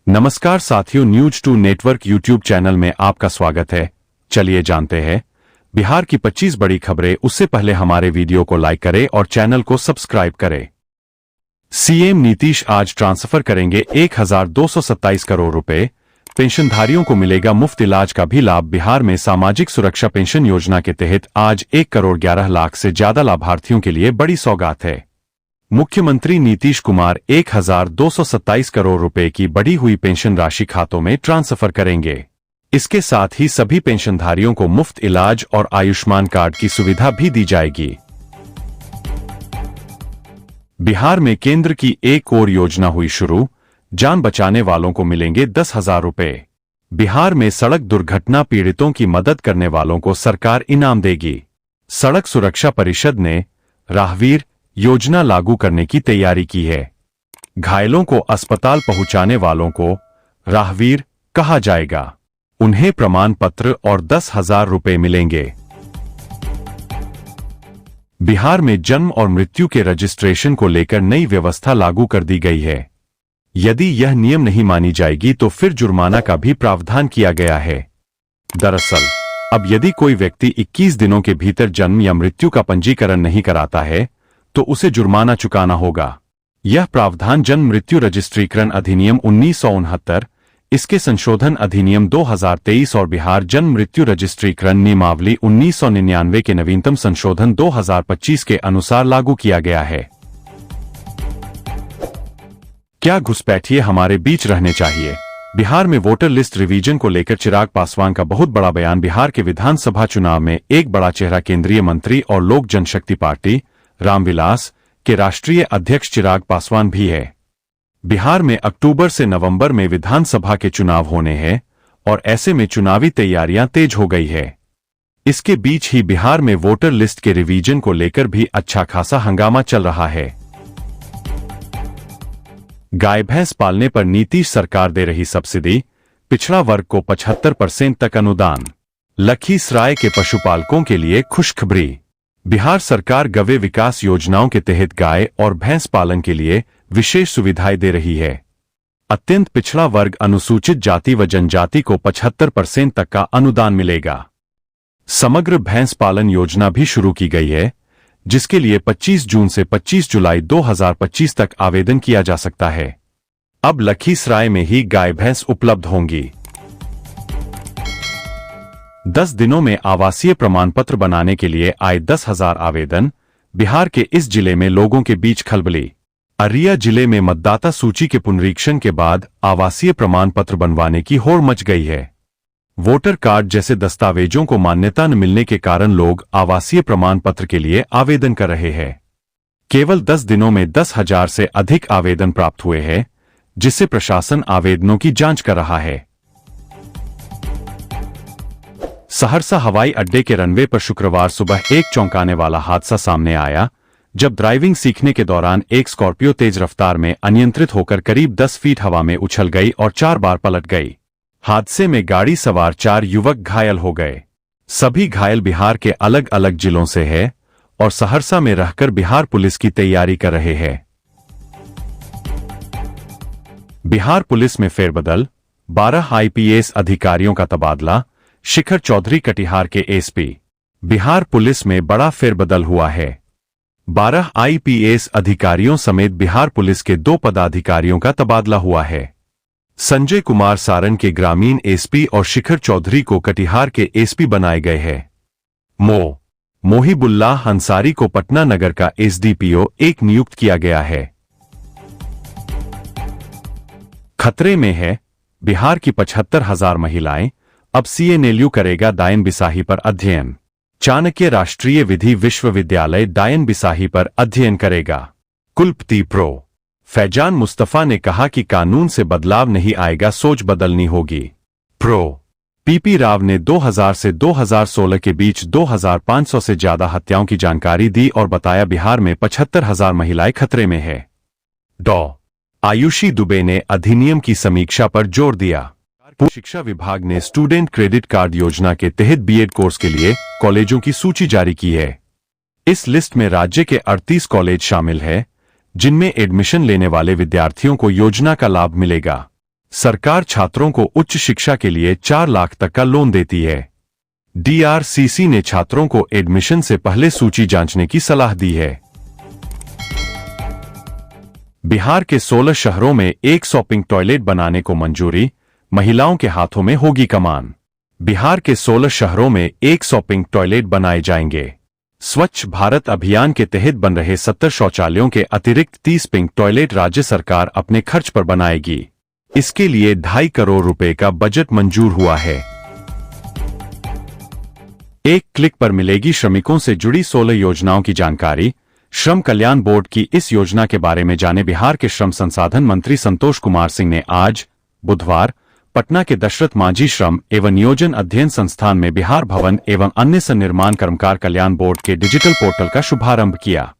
नमस्कार साथियों, न्यूज2 network YouTube channel में आपका स्वागत है। चलिए जानते हैं बिहार की 25 बड़ी खबरें। उससे पहले हमारे वीडियो को लाइक करें और चैनल को सब्सक्राइब करें। सीएम नीतीश आज ट्रांसफर करेंगे 1227 करोड़ रुपए। पेंशनधारियों को मिलेगा मुफ्त इलाज का भी लाभ। बिहार में सामाजिक सुरक्षा पेंशन योजना के तहत आज 1 करोड़ 11 लाख से ज्यादा लाभार्थियों के लिए बड़ी सौगात है। मुख्यमंत्री नीतीश कुमार 1227 करोड़ रुपए की बढ़ी हुई पेंशन राशि खातों में ट्रांसफर करेंगे। इसके साथ ही सभी पेंशनधारियों को मुफ्त इलाज और आयुष्मान कार्ड की सुविधा भी दी जाएगी। बिहार में केंद्र की एक और योजना हुई शुरू। जान बचाने वालों को मिलेंगे 10,000 रुपए। बिहार में सड़क दुर्घटना पीड़ितों की मदद करने वालों को सरकार इनाम देगी। सड़क सुरक्षा परिषद ने राहवीर योजना लागू करने की तैयारी की है। घायलों को अस्पताल पहुंचाने वालों को राहवीर कहा जाएगा। उन्हें प्रमाण पत्र और 10,000 रुपए मिलेंगे। बिहार में जन्म और मृत्यु के रजिस्ट्रेशन को लेकर नई व्यवस्था लागू कर दी गई है। यदि यह नियम नहीं मानी जाएगी तो फिर जुर्माना का भी प्रावधान किया गया है। दरअसल अब यदि कोई व्यक्ति 21 दिनों के भीतर जन्म या मृत्यु का पंजीकरण नहीं कराता है तो उसे जुर्माना चुकाना होगा। यह प्रावधान जन्म मृत्यु रजिस्ट्रीकरण अधिनियम 1969, इसके संशोधन अधिनियम 2023 और बिहार जन्म मृत्यु रजिस्ट्रीकरण नियमावली 1999 के नवीनतम संशोधन 2025 के अनुसार लागू किया गया है। क्या घुसपैठिए हमारे बीच रहने चाहिए? बिहार में वोटर लिस्ट रिवीजन को लेकर चिराग पासवान का बहुत बड़ा बयान। बिहार के विधानसभा चुनाव में एक बड़ा चेहरा केंद्रीय मंत्री और लोक जनशक्ति पार्टी रामविलास के राष्ट्रीय अध्यक्ष चिराग पासवान भी है। बिहार में अक्टूबर से नवंबर में विधानसभा के चुनाव होने हैं और ऐसे में चुनावी तैयारियां तेज हो गई है। इसके बीच ही बिहार में वोटर लिस्ट के रिवीजन को लेकर भी अच्छा खासा हंगामा चल रहा है। गाय भैंस पालने पर नीतीश सरकार दे रही सब्सिडी। पिछड़ा वर्ग को 75% तक अनुदान। लखीसराय के पशुपालकों के लिए खुशखबरी। बिहार सरकार गव्य विकास योजनाओं के तहत गाय और भैंस पालन के लिए विशेष सुविधाएं दे रही है। अत्यंत पिछड़ा वर्ग अनुसूचित जाति व जनजाति को 75% तक का अनुदान मिलेगा। समग्र भैंस पालन योजना भी शुरू की गई है, जिसके लिए 25 जून से 25 जुलाई 2025 तक आवेदन किया जा सकता है। अब लखीसराय में ही गाय भैंस उपलब्ध होंगी। 10 दिनों में आवासीय प्रमाण पत्र बनाने के लिए आए 10,000 आवेदन। बिहार के इस जिले में लोगों के बीच खलबली। अररिया जिले में मतदाता सूची के पुनरीक्षण के बाद आवासीय प्रमाण पत्र बनवाने की होड़ मच गई है। वोटर कार्ड जैसे दस्तावेजों को मान्यता न मिलने के कारण लोग आवासीय प्रमाण पत्र के लिए आवेदन कर रहे हैं। केवल 10 दिनों में 10,000 से अधिक आवेदन प्राप्त हुए हैं, जिससे प्रशासन आवेदनों की जांच कर रहा है। सहरसा हवाई अड्डे के रनवे पर शुक्रवार सुबह एक चौंकाने वाला हादसा सामने आया, जब ड्राइविंग सीखने के दौरान एक स्कॉर्पियो तेज रफ्तार में अनियंत्रित होकर करीब 10 फीट हवा में उछल गई और 4 बार पलट गई। हादसे में गाड़ी सवार 4 युवक घायल हो गए। सभी घायल बिहार के अलग अलग जिलों से हैं और सहरसा में रहकर बिहार पुलिस की तैयारी कर रहे हैं। बिहार पुलिस में फेरबदल। 12 आईपीएस अधिकारियों का तबादला। शिखर चौधरी कटिहार के एसपी। बिहार पुलिस में बड़ा फेरबदल हुआ है। 12 आईपीएस अधिकारियों समेत बिहार पुलिस के 2 पदाधिकारियों का तबादला हुआ है। संजय कुमार सारण के ग्रामीण एसपी और शिखर चौधरी को कटिहार के एसपी बनाए गए हैं। मोहिबुल्लाह अंसारी को पटना नगर का एसडीपीओ एक नियुक्त किया गया है। खतरे में है बिहार की 75,000 महिलाएं। अब सीएनएलयू करेगा डायन बिसाही पर अध्ययन। चाणक्य राष्ट्रीय विधि विश्वविद्यालय डायन बिसाही पर अध्ययन करेगा। कुलपति प्रो फैजान मुस्तफा ने कहा कि कानून से बदलाव नहीं आएगा, सोच बदलनी होगी। प्रो पीपी राव ने 2000 से 2016 के बीच 2,500 से ज्यादा हत्याओं की जानकारी दी और बताया बिहार में 75,000 महिलाएं खतरे में है। डॉ आयुषी दुबे ने अधिनियम की समीक्षा पर जोर दिया। शिक्षा विभाग ने स्टूडेंट क्रेडिट कार्ड योजना के तहत बीएड कोर्स के लिए कॉलेजों की सूची जारी की है। इस लिस्ट में राज्य के 38 कॉलेज शामिल है, जिनमें एडमिशन लेने वाले विद्यार्थियों को योजना का लाभ मिलेगा। सरकार छात्रों को उच्च शिक्षा के लिए 4 लाख तक का लोन देती है। डीआरसीसी ने छात्रों को एडमिशन से पहले सूची जांचने की सलाह दी है। बिहार के 16 शहरों में 100 पिंक टॉयलेट बनाने को मंजूरी, महिलाओं के हाथों में होगी कमान। बिहार के 16 शहरों में 100 पिंक टॉयलेट बनाए जाएंगे। स्वच्छ भारत अभियान के तहत बन रहे 70 शौचालयों के अतिरिक्त 30 पिंक टॉयलेट राज्य सरकार अपने खर्च पर बनाएगी। इसके लिए 2.5 करोड़ रुपए का बजट मंजूर हुआ है। एक क्लिक पर मिलेगी श्रमिकों से जुड़ी 16 योजनाओं की जानकारी। श्रम कल्याण बोर्ड की इस योजना के बारे में जाने। बिहार के श्रम संसाधन मंत्री संतोष कुमार सिंह ने आज बुधवार पटना के दशरथ मांझी श्रम एवं नियोजन अध्ययन संस्थान में बिहार भवन एवं अन्य सन्निर्माण कर्मकार कल्याण बोर्ड के डिजिटल पोर्टल का शुभारंभ किया।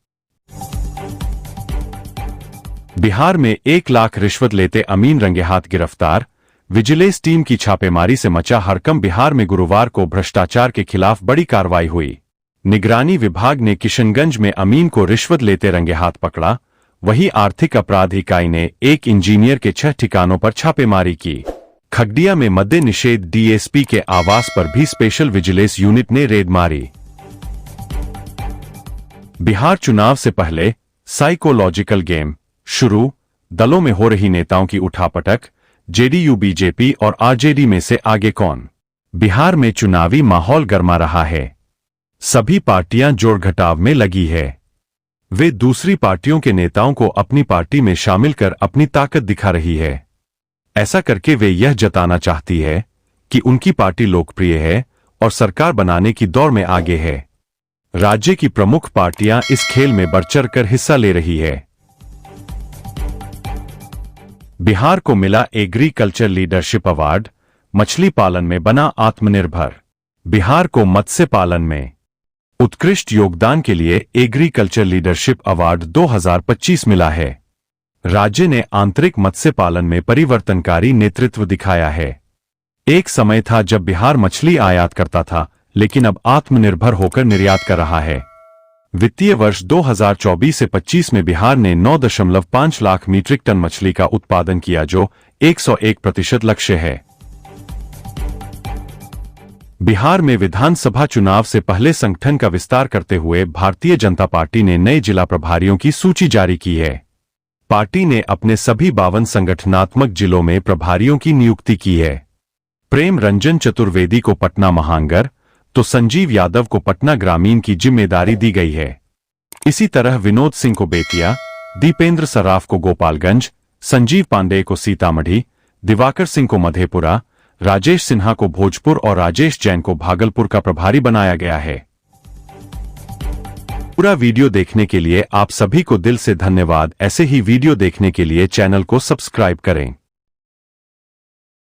बिहार में 1 लाख रिश्वत लेते अमीन रंगेहाथ गिरफ्तार। विजिलेंस टीम की छापेमारी से मचा हड़कंप। बिहार में गुरुवार को भ्रष्टाचार के खिलाफ बड़ी कार्रवाई हुई। निगरानी विभाग ने किशनगंज में अमीन को रिश्वत लेते रंगेहाथ पकड़ा। वहीं आर्थिक अपराध इकाई ने एक इंजीनियर के 6 ठिकानों पर छापेमारी की। खगड़िया में मद्य निषेध डीएसपी के आवास पर भी स्पेशल विजिलेंस यूनिट ने रेड मारी। बिहार चुनाव से पहले साइकोलॉजिकल गेम शुरू। दलों में हो रही नेताओं की उठापटक। जेडीयू, बीजेपी और आरजेडी में से आगे कौन? बिहार में चुनावी माहौल गर्मा रहा है। सभी पार्टियां जोड़ घटाव में लगी है। वे दूसरी पार्टियों के नेताओं को अपनी पार्टी में शामिल कर अपनी ताकत दिखा रही है। ऐसा करके वे यह जताना चाहती है कि उनकी पार्टी लोकप्रिय है और सरकार बनाने की दौड़ में आगे है। राज्य की प्रमुख पार्टियां इस खेल में बढ़-चढ़कर हिस्सा ले रही है। बिहार को मिला एग्रीकल्चर लीडरशिप अवार्ड। मछली पालन में बना आत्मनिर्भर। बिहार को मत्स्य पालन में उत्कृष्ट योगदान के लिए एग्रीकल्चर लीडरशिप अवार्ड 2025 मिला है। राज्य ने आंतरिक मत्स्य पालन में परिवर्तनकारी नेतृत्व दिखाया है। एक समय था जब बिहार मछली आयात करता था, लेकिन अब आत्मनिर्भर होकर निर्यात कर रहा है। वित्तीय वर्ष 2024 से 25 में बिहार ने 9.5 लाख मीट्रिक टन मछली का उत्पादन किया, जो 101% लक्ष्य है। बिहार में विधानसभा चुनाव से पहले संगठन का विस्तार करते हुए भारतीय जनता पार्टी ने नए जिला प्रभारियों की सूची जारी की है। पार्टी ने अपने सभी 52 संगठनात्मक जिलों में प्रभारियों की नियुक्ति की है। प्रेम रंजन चतुर्वेदी को पटना महानगर तो संजीव यादव को पटना ग्रामीण की जिम्मेदारी दी गई है। इसी तरह विनोद सिंह को बेतिया, दीपेंद्र सराफ को गोपालगंज, संजीव पांडेय को सीतामढ़ी, दिवाकर सिंह को मधेपुरा, राजेश सिन्हा को भोजपुर और राजेश जैन को भागलपुर का प्रभारी बनाया गया है। पूरा वीडियो देखने के लिए आप सभी को दिल से धन्यवाद। ऐसे ही वीडियो देखने के लिए चैनल को सब्सक्राइब करें।